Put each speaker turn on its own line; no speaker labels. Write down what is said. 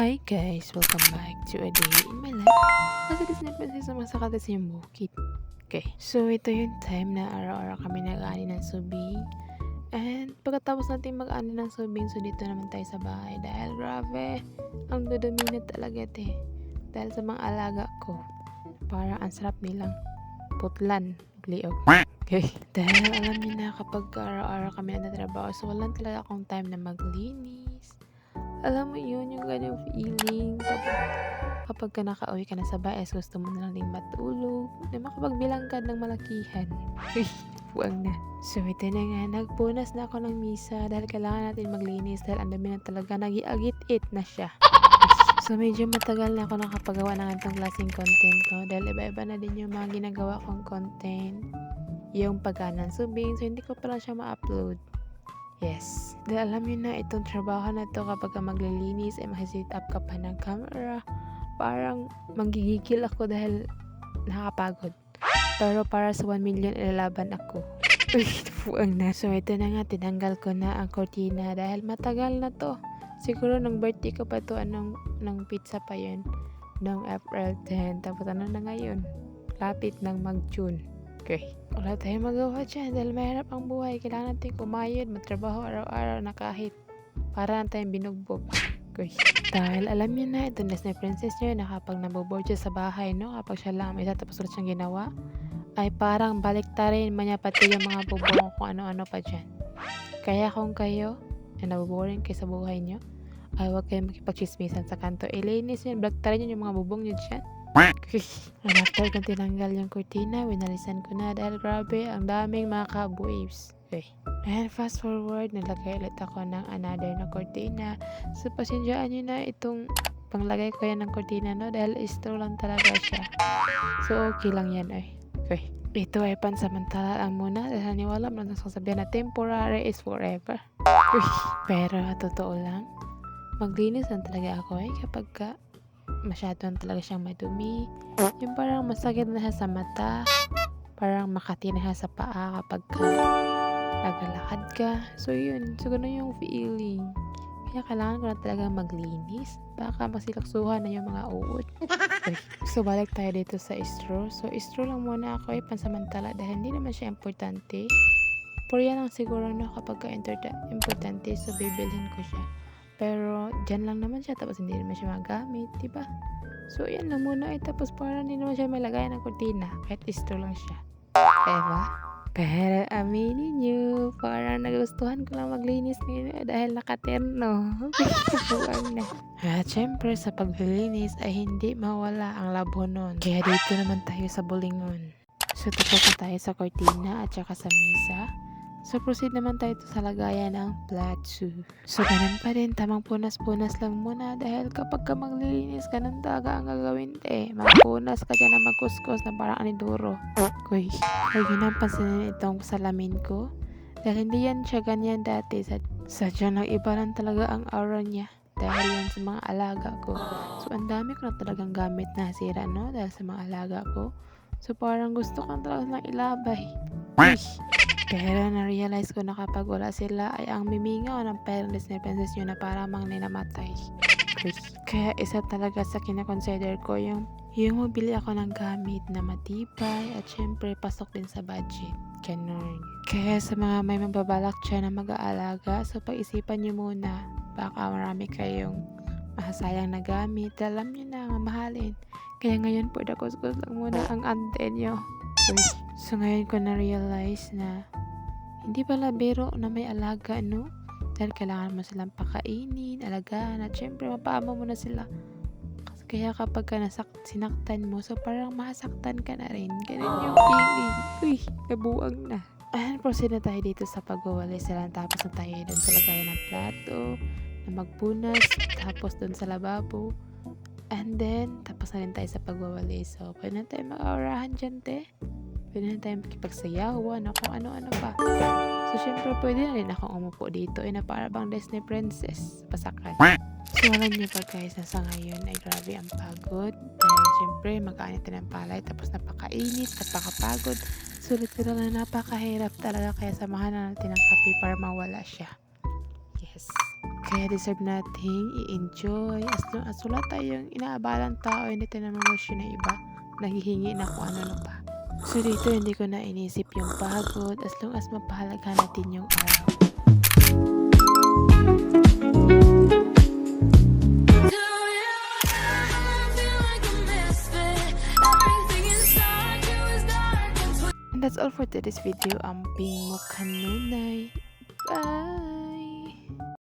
Hi guys! Welcome back to a day in my life. Madalas na pa sa masakata sa yung bukid. Okay, so ito yung time na araw-araw kami nag-aani ng subing. And pagkatapos natin mag-aani ng subing, so dito naman tayo sa bahay. Dahil grabe, ang dudumi na talaga dahil sa mga alaga ko. Para ang sarap nilang putlan, liog. Okay, dahil alam niyo na kapag araw-araw kami nagtatrabaho, so walang talaga akong time na maglinis. Alam mo yun, yung ganyang feeling. Kapag ka nakauwi ka na sa bahay, gusto mo na lang din matulog. Na makapagbilang ka ng malakihan. Uy, buwang na. So, ito na nga. Nagpunas na ako ng misa dahil kailangan natin maglinis dahil ang dami na talaga nag-iagit-it na siya. So, medyo matagal na ako nakapagawa ng ganitong klaseng content ko dahil iba-iba na din yung mga ginagawa kong content. Yung pagkanan subing, so hindi ko pala siya ma-upload. Yes. Dahil alam niyo na itong trabaho na to kapag ka maglilinis ay mag-set up ka pa ng camera. Parang manggigigil ako dahil nakakapagod. Pero para sa 1 million ilalaban ako. Uy, fuang na. So ito na nga, tinanggal ko na ang cortina dahil matagal na to. Siguro nung birthday ko pa to, nung pizza pa yun. Nung April 10. Tapos ano na ngayon? Lapit ng mag-June. Okay. Wala tayong magawa dyan dahil mahirap ang buhay. Kailangan natin kumayod, magtrabaho araw-araw na kahit para na tayong binugbog. Okay. Dahil alam niyo na, itong Disney Princess niyo na kapag naboboard siya sa bahay, no? Kapag siya lang may isa tapos ulit siyang ginawa, ay parang baliktarin man niya pati yung mga bubong kung ano-ano pa dyan. Kaya kung kayo na naboboring kayo sa buhay niyo, ay huwag kayong makipagchismisan sa kanto. Ilinis niyo, baliktarin niyo yung mga bubong niyo dyan. And after kong tinanggal yung cortina, winalisan ko na dahil grabe, ang daming mga cobwebs. Okay. And fast forward, nalagay ulit ako ng another na cortina. So, pasensyaan nyo na itong panglagay ko yan ng cortina, no? Dahil straw lang talaga siya. So, okay lang yan ay. Okay. Ito ay pansamantala lang muna dahil niwala mo lang sasabihin na temporary is forever. Pero, totoo lang, maglinis lang talaga ako ay kapag masyado na talaga siyang madumi. Yung parang masakit na siya sa mata. Parang makati na siya sa paa kapag naglalakad ka. So yun. So ganun yung feeling. Kaya kailangan ko na talaga maglinis. Baka masilaksuhan na yung mga uod. Okay. So balik tayo dito sa straw. So straw lang muna ako pansamantala dahil hindi naman siya importante. Pero yan lang siguro no kapag importante. So bibilhin ko siya. Pero, dyan lang naman siya. Tapos, hindi naman siya magamit. Diba? So, yan lang muna. Tapos, parang hindi naman siya may lagay ng kurtina. Kahit isto lang siya. Diba? Pero, aminin nyo. Parang nagustuhan ko lang maglinis ngayon. Dahil nakaterno. Buwang na. At, syempre, sa paglilinis ay hindi mawala ang labonon. Kaya, dito naman tayo sa bulingon. So, tapos na tayo sa kurtina at saka sa mesa. So, proceed naman tayo sa lagayan ng platsu. So, ganun pa rin. Tamang punas-punas lang muna. Dahil kapag ka maglilinis, ganun talaga ang gagawin. Magpunas ka dyan na magkuskus na parang aniduro. Kuy, ay ginampansinin itong salamin ko. Dahil hindi yan siya ganyan dati. Sadya nag-iba lang talaga ang aura niya. Dahil yan sa mga alaga ko. So, ang dami ko na talagang gamit na sira, no? Dahil sa mga alaga ko. So, parang gusto ko talaga ng ilabay. Uy! Pero na-realize ko na kapag wala sila ay ang mimingaw ng parang Disney Princess nyo na parang mang ninamatay. Kaya isa talaga sa kinakonsider ko yung mabili ako ng gamit na matibay at syempre pasok din sa budget. Ganun. Kaya sa mga may mababalak dyan na mag-aalaga, so pag-isipan nyo muna. Baka marami kayong mahasayang na gamit. Alam nyo na, mamahalin. Kaya ngayon po dakuskus lang muna ang ante nyo. So ngayon ko na-realize na hindi pala biro na may alaga, no? Dahil kailangan mo silang pakainin, alagaan, at syempre mapaamo mo na sila. Kaya kapag sinaktan mo, so parang masaktan ka na rin. Ganun yung feeling. Uy, nabuang na. And proceed na tayo dito sa pagwawalis. Tapos na tayo dun sa lagayan ng plato, na magpunas, tapos dun sa lababo. And then, tapos na rin tayo sa pagwawalis. So, pwede na tayo mag-aurahan dyan, te. Pwede na tayong makipagsayawan o kung ano-ano pa. So, syempre, pwede na rin akong umupo dito na para bang Disney Princess. Pasakan. So, alam niyo pa guys, na sa ngayon ay grabe ang pagod. Dahil syempre, mag-aanit ng palay. Tapos napakainit, napakapagod. Sulit ko na napakahirap talaga. Kaya samahan na natin ang kape para mawala siya. Yes. Kaya deserve nating i-enjoy. As long as wala tayong inaabalang tao, hindi tayo namamosyo ng iba. Naghihingi na kung ano pa. So dito hindi ko na inisip yung pagod as long as mapahalaga natin yung araw. And that's all for today's video. Ang ping mo kanunay. Bye!